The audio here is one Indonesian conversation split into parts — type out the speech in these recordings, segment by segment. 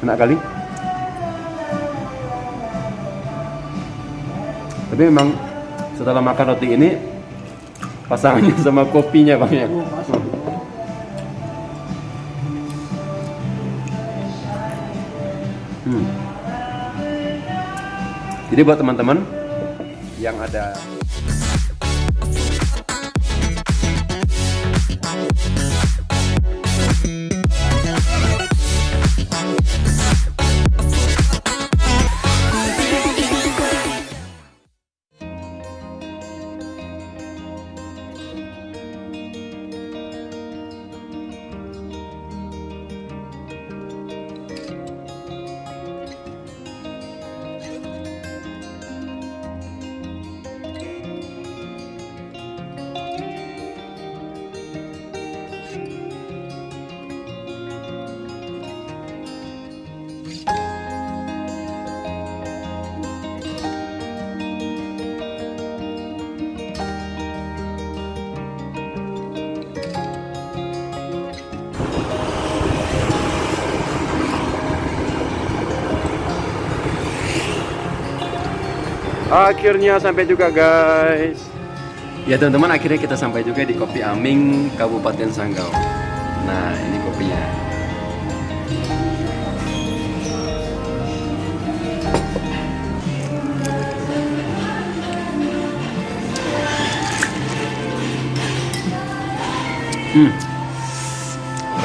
Enak kali. Tapi memang setelah makan roti ini pasangannya sama kopinya bang ya. Jadi buat teman-teman yang ada akhirnya sampai juga guys. Ya teman-teman, akhirnya kita sampai juga di Kopi Aming, Kabupaten Sanggau. Nah ini kopinya.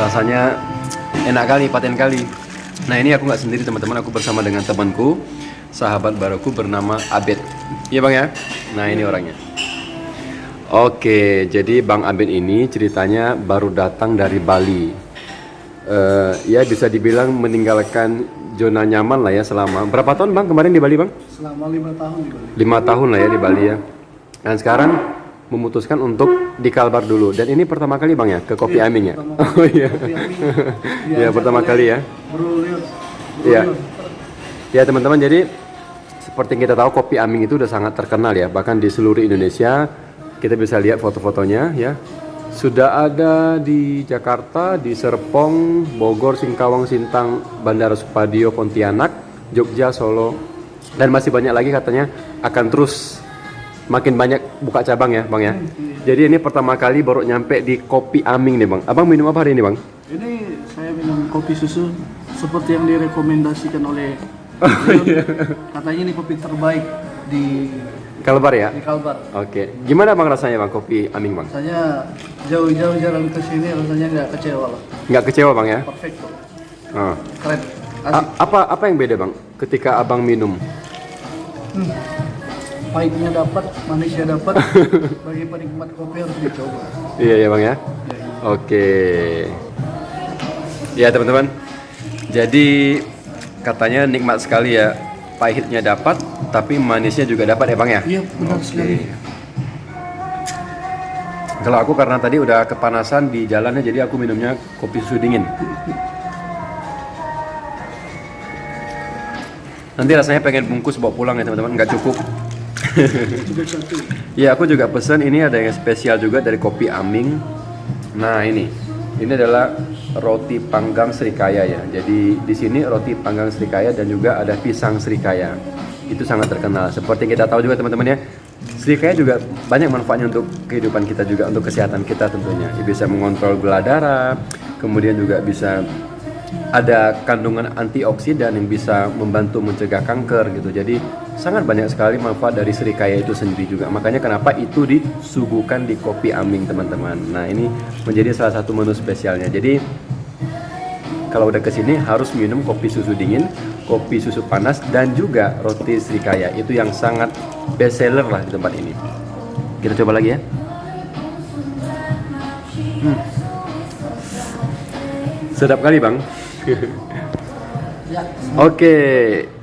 Rasanya enak kali, paten kali. Nah ini aku nggak sendiri teman-teman, aku bersama dengan temanku, sahabat baruku bernama Abed. Iya bang ya. Nah ini orangnya. Oke, jadi Bang Abed ini ceritanya baru datang dari Bali. Ya bisa dibilang meninggalkan zona nyaman lah ya selama berapa tahun bang kemarin di Bali bang? Selama 5 tahun di Bali. 5 tahun lah ya di Bali ya. Dan sekarang memutuskan untuk di Kalbar dulu. Dan ini pertama kali bang ya ke Kopi Aming ya? Oh iya. Ya pertama kali ya. Iya. Ya teman-teman, jadi seperti yang kita tahu Kopi Aming itu udah sangat terkenal ya, bahkan di seluruh Indonesia. Kita bisa lihat foto-fotonya ya. Sudah ada di Jakarta, di Serpong, Bogor, Singkawang, Sintang, Bandara Supadio, Pontianak, Jogja, Solo, dan masih banyak lagi katanya akan terus makin banyak buka cabang ya bang ya. Jadi ini pertama kali baru nyampe di Kopi Aming nih bang. Abang minum apa hari ini bang? Ini saya minum kopi susu seperti yang direkomendasikan oleh katanya ini kopi terbaik di Kalbar ya? Di Kalbar. Oke. Gimana bang rasanya bang Kopi Aming bang? Rasanya jauh-jauh jalan ke sini rasanya nggak kecewa lah. Nggak kecewa bang ya? Perfecto. Oh. Keren. Asik. Apa yang beda bang ketika abang minum? Pahitnya dapat, manisnya dapat. Bagi penikmat kopi harus dicoba. Iya ya bang ya? Oke. Ya teman-teman, jadi katanya nikmat sekali ya, pahitnya dapat tapi manisnya juga dapat ya bang ya? Iya benar sekali. Kalau aku karena tadi udah kepanasan di jalannya, jadi aku minumnya kopi susu dingin. Nanti rasanya pengen bungkus bawa pulang ya teman-teman, nggak cukup. Ya aku juga pesen, ini ada yang spesial juga dari Kopi Aming. Nah ini adalah roti panggang Srikaya ya. Jadi di sini roti panggang Srikaya dan juga ada pisang Srikaya. Itu sangat terkenal. Seperti kita tahu juga teman-teman ya, Srikaya juga banyak manfaatnya untuk kehidupan kita juga, untuk kesehatan kita tentunya. Bisa mengontrol gula darah, kemudian juga bisa ada kandungan antioksidan yang bisa membantu mencegah kanker gitu. Jadi sangat banyak sekali manfaat dari Srikaya itu sendiri juga. Makanya kenapa itu disuguhkan di Kopi Aming teman-teman. Nah ini menjadi salah satu menu spesialnya. Jadi kalau udah kesini harus minum kopi susu dingin, kopi susu panas, dan juga roti Srikaya. Itu yang sangat best seller lah di tempat ini. Kita coba lagi ya. Sedap kali bang. Ya. Oke,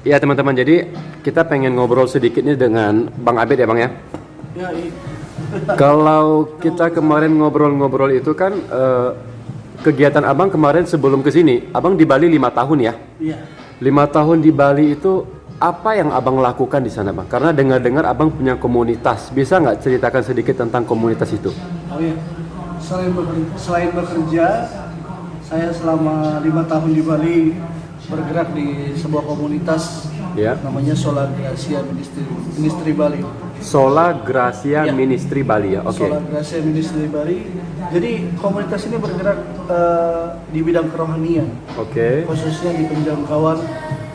ya teman-teman, jadi kita pengen ngobrol sedikit nih dengan Bang Abed ya bang ya. Ya, Kalau kita kemarin ngobrol-ngobrol itu kan kegiatan abang kemarin sebelum kesini, abang di Bali 5 tahun ya? Iya. 5 tahun di Bali itu apa yang abang lakukan di sana bang? Karena dengar-dengar abang punya komunitas, bisa nggak ceritakan sedikit tentang komunitas itu? Oh iya. Selain bekerja, Saya selama 5 tahun di Bali bergerak di sebuah komunitas Ya. namanya Sola Gracia Ministry Bali. Sola Gracia Ya. Ministry Bali ya. Oke. Sola Gracia Ministry Bali. Jadi komunitas ini bergerak di bidang kerohanian, Oke. khususnya di penjangkauan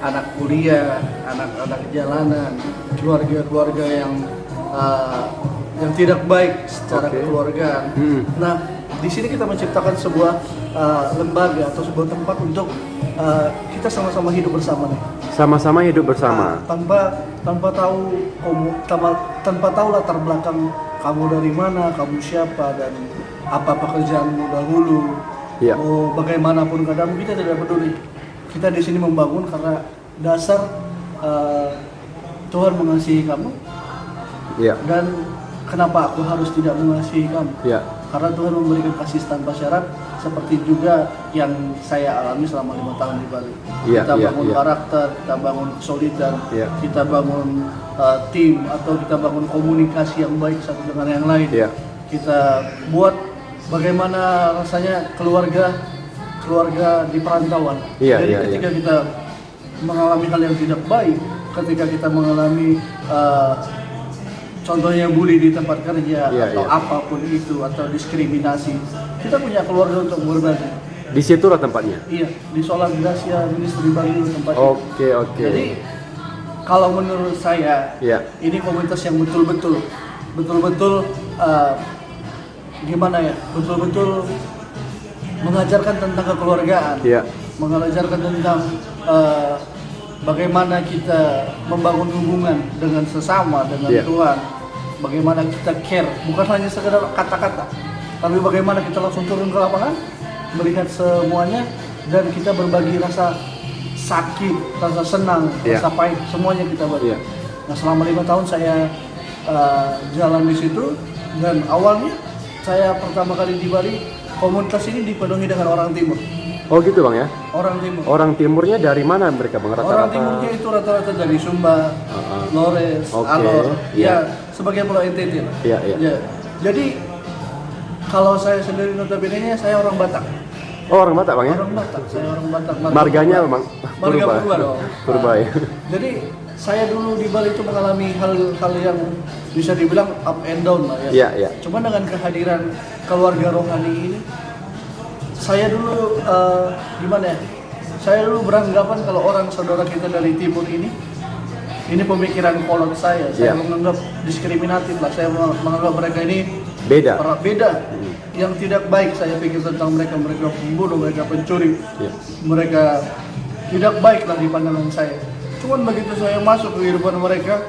anak kuliah, anak-anak jalanan, keluarga-keluarga yang tidak baik secara Oke. kekeluargaan. Nah, di sini kita menciptakan sebuah lembaga atau sebuah tempat untuk kita sama-sama hidup bersama nih. Sama-sama hidup bersama. Tanpa tahu latar belakang kamu dari mana, kamu siapa, dan apa pekerjaanmu dahulu. Iya. Mau bagaimanapun keadaanmu, kita tidak peduli. Kita di sini membangun karena dasar Tuhan mengasihi kamu. Iya. Dan kenapa aku harus tidak mengasihi kamu? Iya. Karena Tuhan memberikan kasih tanpa syarat, seperti juga yang saya alami selama 5 tahun di Bali. Iya, Kita iya, bangun iya. karakter, kita bangun kesulitan, Iya. kita bangun tim, atau kita bangun komunikasi yang baik satu dengan yang lain. Iya. Kita buat bagaimana rasanya keluarga di perantauan. Iya, Jadi iya, ketika kita mengalami hal yang tidak baik, ketika kita mengalami contohnya bully di tempat kerja, Iya, atau iya. apapun itu, atau diskriminasi, kita punya keluarga untuk berbagi. Disitulah tempatnya. Iya, di Sola Gracia Ministry Bali tempatnya. Oke, oke. Jadi kalau menurut saya, Iya. ini komunitas yang betul-betul gimana ya, betul-betul mengajarkan tentang kekeluargaan, Iya. mengajarkan tentang bagaimana kita membangun hubungan dengan sesama, dengan Iya. Tuhan, bagaimana kita care, bukan hanya sekedar kata-kata, tapi bagaimana kita langsung turun ke lapangan, melihat semuanya, dan kita berbagi rasa sakit, rasa senang, Iya. rasa pahit, semuanya kita bagi. Iya. Nah, selama 5 tahun saya jalan di situ, dan awalnya saya pertama kali di Bali, komunitas ini dipenuhi dengan orang timur. Oh gitu bang ya. Orang timur. Orang timurnya dari mana mereka bang? Orang Rata-rata. timurnya itu rata-rata dari Sumba, Flores, Oke, Alor, iya. ya sebagai pulau NTT. Iya, iya. Ya. Jadi kalau saya sendiri notabene-nya saya orang Batak. Oh orang Batak bang ya? Orang Batak, saya orang Batak. Marganya Purba. bang? Marga Purba dong. Purba ya. Jadi saya dulu di Bali itu mengalami hal-hal yang bisa dibilang up and down lah ya. Iya, iya. Cuma dengan kehadiran keluarga rohani ini, saya dulu gimana ya? Saya dulu beranggapan kalau orang saudara kita dari timur ini pemikiran kolot saya. Saya Iya. menganggap diskriminatif lah. Saya menganggap mereka ini Beda. beda. Yang tidak baik saya pikir tentang mereka. Mereka pembunuh, mereka pencuri, Iya. mereka tidak baik lah di pandangan saya. Cuman begitu saya masuk ke kehidupan mereka,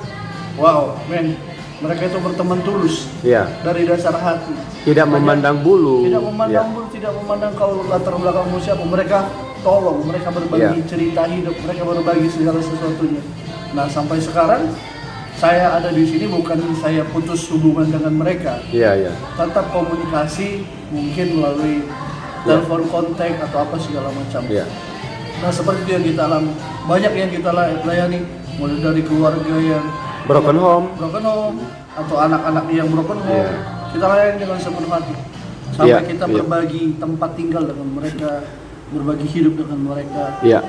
wow, men, mereka itu berteman tulus Iya. dari dasar hati. Tidak memandang bulu. Tidak memandang Iya. bulu, tidak memandang kau latar belakangmu siapa. Mereka tolong, mereka berbagi Iya. cerita hidup, mereka berbagi segala sesuatunya. Nah, sampai sekarang saya ada di sini bukan saya putus hubungan dengan mereka. Iya, iya. Tetap komunikasi, mungkin melalui telepon kontak atau apa segala macam. Iya. Nah, seperti itu yang kita alami. Banyak yang kita layani, mulai dari keluarga yang Broken home. atau anak-anak yang broken home. Iya. Kita layani dengan sepenuh hati. Sampai Iya, kita iya. berbagi tempat tinggal dengan mereka, berbagi hidup dengan mereka. Iya.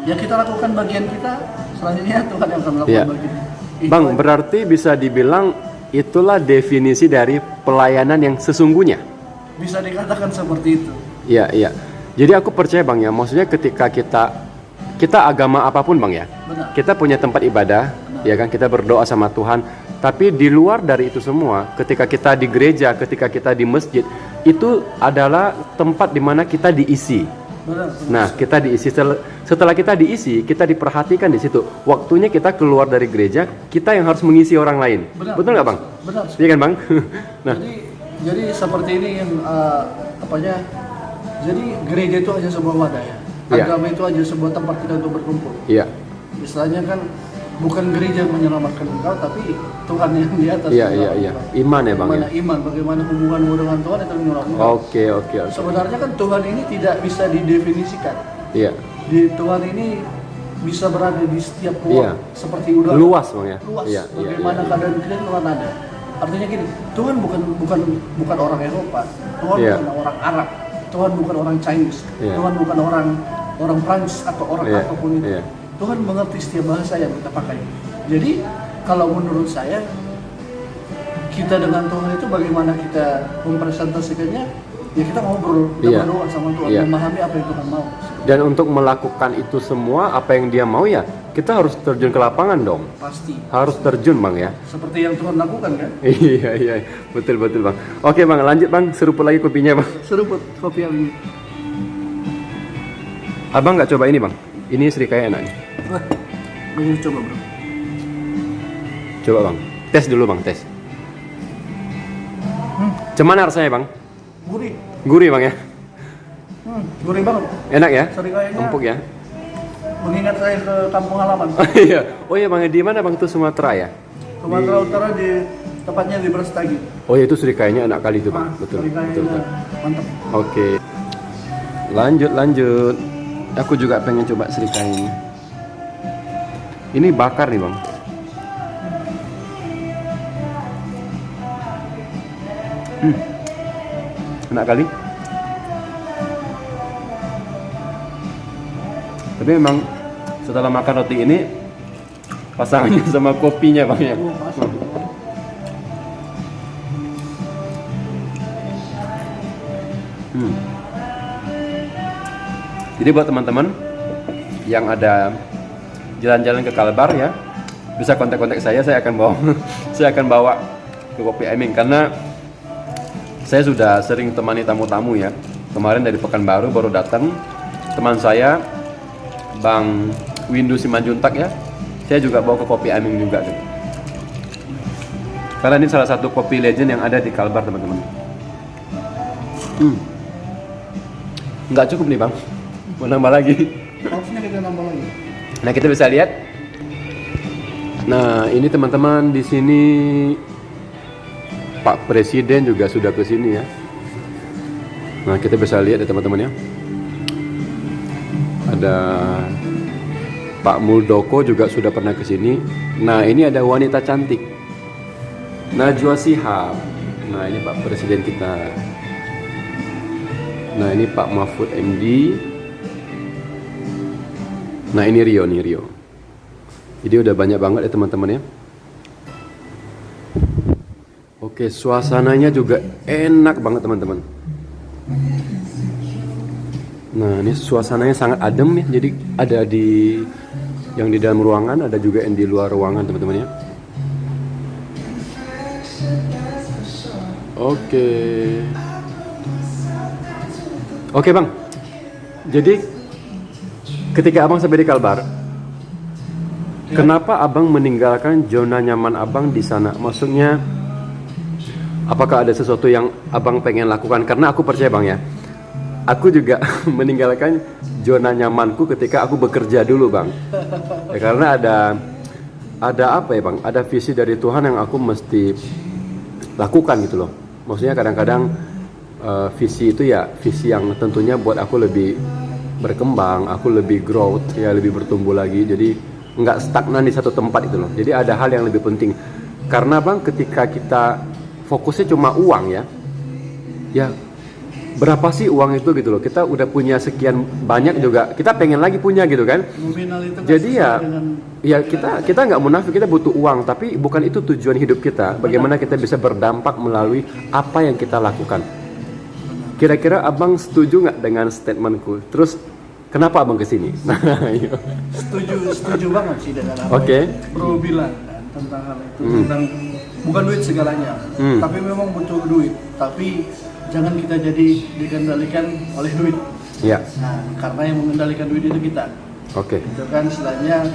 Ya, kita lakukan bagian kita, selanjutnya Tuhan yang akan melakukan Iya. bagian. Itu Bang, aja. berarti bisa dibilang itulah definisi dari pelayanan yang sesungguhnya. Bisa dikatakan seperti itu. Iya, iya. Jadi aku percaya bang ya, maksudnya ketika kita agama apapun bang ya, Benar. kita punya tempat ibadah, ya kan, kita berdoa sama Tuhan. Tapi di luar dari itu semua, ketika kita di gereja, ketika kita di masjid, itu adalah tempat di mana kita diisi. Benar. Nah, kita diisi. Setelah kita diisi, kita diperhatikan di situ. Waktunya kita keluar dari gereja, kita yang harus mengisi orang lain. Benar. Betul nggak bang? Benar. Iya kan bang? Nah, Jadi seperti ini yang jadi gereja itu hanya sebuah wadah ya. Iya. Agama itu hanya sebuah tempat kita untuk berkumpul. iya, Istilahnya kan bukan gereja yang menyelamatkan engkau, tapi Tuhan yang di atas. iya, yang iya, iya. Iman ya bang ya. Bagaimana iman, bagaimana hubunganmu dengan Tuhan itu menyelamatkan engkau. Oke, oke, oke. Sebenarnya kan Tuhan ini tidak bisa didefinisikan. Iya, Tuhan ini bisa berada di setiap Iya. ruang, seperti udara. luas bang ya. Luas. Iya, iya, Bagaimana iya. keadaan kita Tuhan ada. Artinya gini, Tuhan bukan orang Eropa, Tuhan Iya. bukan orang Arab, Tuhan bukan orang Chinese, Iya. Tuhan bukan orang Prancis atau orang Iya, apapun itu. iya. Tuhan mengerti setiap bahasa yang kita pakai. Jadi kalau menurut saya, kita dengan Tuhan itu bagaimana kita mempresentasikannya, ya kita ngobrol, kita Iya. berdoa sama Tuhan, Iya. memahami apa yang Tuhan mau. Dan untuk melakukan itu semua, apa yang dia mau ya, kita harus terjun ke lapangan dong. Pasti. Harus terjun bang ya. Seperti yang Tuhan lakukan kan? Iya iya betul bang. Oke bang, lanjut bang, seruput lagi kopinya bang. Seruput kopi yang ini. Abang nggak coba ini bang? Ini serikaya enak nih. Wah, pengen coba bro. Coba bang, tes dulu bang, tes. Cuman rasanya bang? Gurih. Gurih bang ya? Gurih banget. Enak ya? Serikayanya Empuk ya? mengingat saya ke kampung halaman. Oh iya bang, di mana bang tuh Sumatera ya? Sumatera Utara tepatnya di Brastagi. Oh iya itu serikayanya enak kali itu bang, betul. Serikayanya mantap. Oke, lanjut. Aku juga pengen coba serikaya ini. Ini bakar nih bang. Enak kali. Tapi memang setelah makan roti ini pasangannya sama kopinya bang ya. Oh, masuk. Jadi buat teman-teman yang ada jalan-jalan ke Kalbar ya, bisa kontak-kontak saya akan bawa saya akan bawa ke Kopi Aming karena saya sudah sering temani tamu-tamu ya. Kemarin dari Pekanbaru baru datang teman saya Bang Windu Simanjuntak ya. Saya juga bawa ke Kopi Aming juga gitu. Karena ini salah satu kopi legend yang ada di Kalbar teman-teman. Nggak cukup nih bang, mau nambah lagi. Harusnya kita nambah lagi. Nah kita bisa lihat. Nah ini teman-teman di sini Pak Presiden juga sudah ke sini ya. Nah kita bisa lihat ya teman-teman ya. Ada Pak Muldoko juga sudah pernah ke sini. Nah ini ada wanita cantik, Najwa Shihab. Nah ini Pak Presiden kita. Nah ini Pak Mahfud MD. Nah ini Rio nih Rio. Jadi udah banyak banget ya teman-teman ya. Oke, suasananya juga enak banget teman-teman. Nah ini suasananya sangat adem ya. Jadi ada yang di dalam ruangan, ada juga yang di luar ruangan teman-teman ya. Oke bang. Jadi ketika abang sampai di Kalbar, kenapa abang meninggalkan zona nyaman abang di sana? Maksudnya, apakah ada sesuatu yang abang pengen lakukan? Karena aku percaya bang ya, aku juga meninggalkan zona nyamanku ketika aku bekerja dulu bang. Ya, karena ada apa ya bang? Ada visi dari Tuhan yang aku mesti lakukan gitu loh. Maksudnya kadang-kadang visi itu ya visi yang tentunya buat aku lebih berkembang, aku lebih growth ya, lebih bertumbuh lagi. Jadi nggak stagnan di satu tempat itu loh. Jadi ada hal yang lebih penting. Karena bang ketika kita fokusnya cuma uang ya berapa sih uang itu gitu loh. Kita udah punya sekian banyak juga, kita pengen lagi punya gitu kan. Nominal itu Jadi ya dengan kita nggak munafik, kita butuh uang, tapi bukan itu tujuan hidup kita. Bagaimana kita bisa berdampak melalui apa yang kita lakukan. Kira-kira abang setuju nggak dengan statementku? Terus kenapa abang kesini? Nah, setuju banget sih dengan apa Oke. yang bro bilang kan, tentang hal itu, tentang bukan duit segalanya, tapi memang butuh duit, tapi jangan kita jadi dikendalikan oleh duit. Ya. Nah, karena yang mengendalikan duit itu kita. Oke. Itu kan istilahnya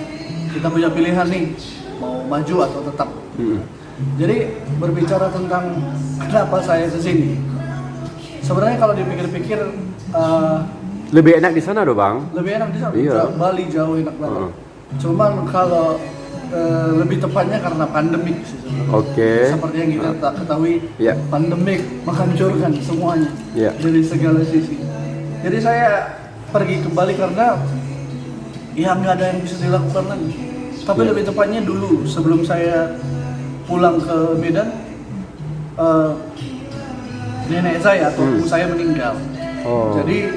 kita punya pilihan nih, mau maju atau tetap. Jadi berbicara tentang kenapa saya kesini, sebenarnya kalau dipikir-pikir Lebih enak di sana dong bang. lebih enak di sana. Iya. Bali jauh enak banget. Cuman kalau lebih tepatnya karena pandemik sih sebenarnya. Oke. Seperti yang kita ketahui, Iya. pandemik menghancurkan semuanya Iya. dari segala sisi. Jadi saya pergi ke Bali karena ya nggak ada yang bisa dilakukan lagi. Tapi Iya. lebih tepatnya dulu sebelum saya pulang ke Medan, nenek saya atau ibu saya meninggal. Oh. Jadi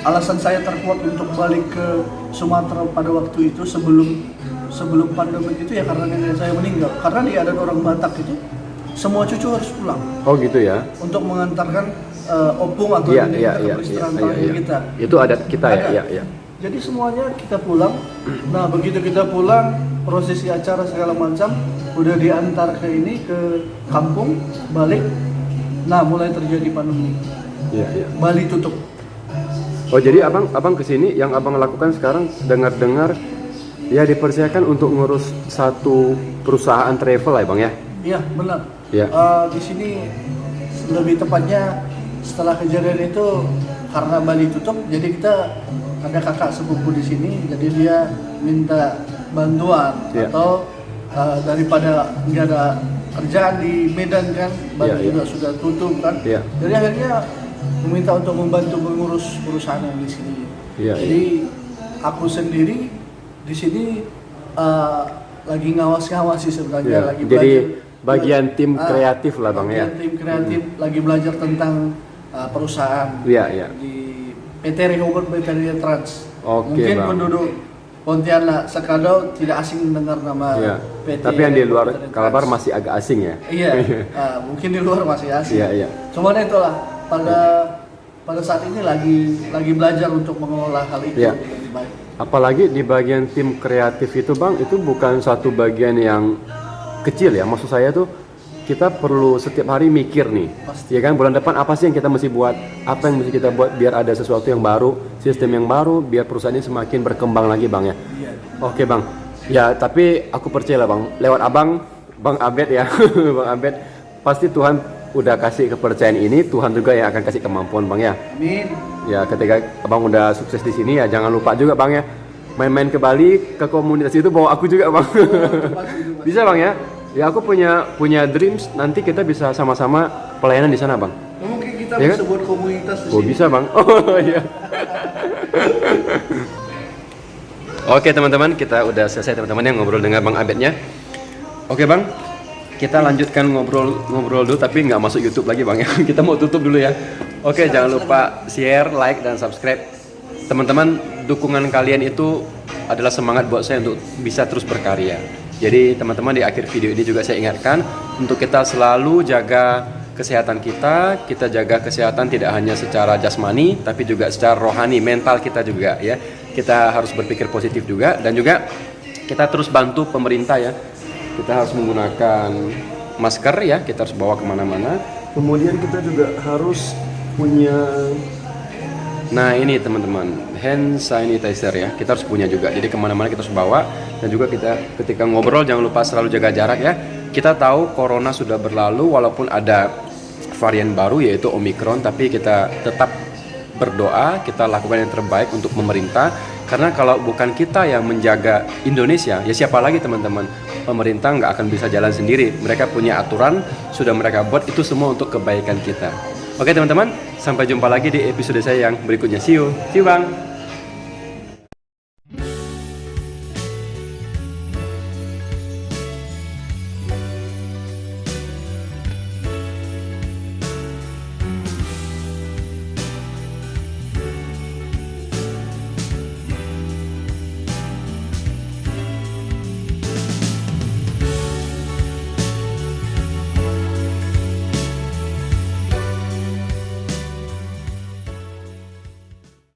alasan saya terkuat untuk balik ke Sumatera pada waktu itu sebelum pandemi itu ya karena nenek saya meninggal. Karena di adat orang Batak itu semua cucu harus pulang Oh gitu ya. untuk mengantarkan opung atau Iya, nenek iya, kita iya, ke peristirahatan iya, terakhir iya. kita. Itu adat kita ya, Ada. iya, iya. Jadi semuanya kita pulang. Nah begitu kita pulang, prosesi acara segala macam udah diantar ke ini ke kampung, balik. Nah mulai terjadi pandemi. Iya, iya. Bali tutup. Oh jadi abang kesini yang abang lakukan sekarang dengar ya dipersiapkan untuk ngurus satu perusahaan travel ya bang ya? Iya benar. Iya. Di sini lebih tepatnya setelah kejadian itu karena Bali tutup, jadi kita ada kakak sepupu di sini, jadi dia minta bantuan Iya. atau daripada nggak ada kerjaan di Medan kan, Bali Iya, iya. juga sudah tutup kan, Iya. jadi akhirnya meminta untuk membantu mengurus perusahaan yang di sini. Iya, Jadi aku sendiri di sini lagi ngawasi sebenarnya, Iya. lagi Jadi belajar. bagian tim kreatif lah bang ya? Bagian tim kreatif lagi belajar tentang perusahaan Iya, iya. di PT Rehoboth Veteria Trans. Oke, Mungkin Bang. penduduk Pontianak Sekadau tidak asing mendengar nama Iya. PT. Tapi yang di luar Veteria Kalabar Trans. masih agak asing ya? Iya, mungkin di luar masih asing. Iya, iya. Cuman itulah pada saat ini lagi belajar untuk mengelola hal itu Iya. lebih baik. Apalagi di bagian tim kreatif itu bang, itu bukan satu bagian yang kecil ya. Maksud saya tuh kita perlu setiap hari mikir nih, Pasti. ya kan bulan depan apa sih yang kita mesti buat, apa yang mesti kita buat biar ada sesuatu yang baru, sistem yang baru, biar perusahaan ini semakin berkembang lagi bang ya. Iya. Oke bang, ya tapi aku percaya lah bang, lewat abang, bang Abed ya, bang Abed, pasti Tuhan udah kasih kepercayaan ini, Tuhan juga yang akan kasih kemampuan bang ya. Amin. Ya ketika abang udah sukses di sini ya jangan lupa juga bang ya, main-main ke Bali, ke komunitas itu bawa aku juga bang. Bisa bang ya? Ya aku punya dreams nanti kita bisa sama-sama pelayanan di sana bang. Mungkin kita Iya bisa kan? buat komunitas di Oh sini. bisa bang. Oh iya. Oke teman-teman, kita udah selesai teman-teman yang ngobrol dengan bang Abednya. Oke bang, kita lanjutkan ngobrol dulu tapi nggak masuk YouTube lagi bang ya. Kita mau tutup dulu ya. Oke, jangan lupa share, like dan subscribe. Teman-teman, dukungan kalian itu adalah semangat buat saya untuk bisa terus berkarya. Jadi teman-teman di akhir video ini juga saya ingatkan untuk kita selalu jaga kesehatan kita jaga kesehatan tidak hanya secara jasmani tapi juga secara rohani, mental kita juga ya. Kita harus berpikir positif juga dan juga kita terus bantu pemerintah ya. Kita harus menggunakan masker ya, kita harus bawa kemana-mana. Kemudian kita juga harus punya, nah ini teman-teman, hand sanitizer ya, kita harus punya juga. Jadi kemana-mana kita harus bawa dan juga kita ketika ngobrol jangan lupa selalu jaga jarak ya. Kita tahu corona sudah berlalu walaupun ada varian baru yaitu Omicron, tapi kita tetap berdoa, kita lakukan yang terbaik untuk pemerintah. Karena kalau bukan kita yang menjaga Indonesia, ya siapa lagi teman-teman? Pemerintah nggak akan bisa jalan sendiri. Mereka punya aturan, sudah mereka buat, itu semua untuk kebaikan kita. Oke teman-teman, sampai jumpa lagi di episode saya yang berikutnya. See you bang.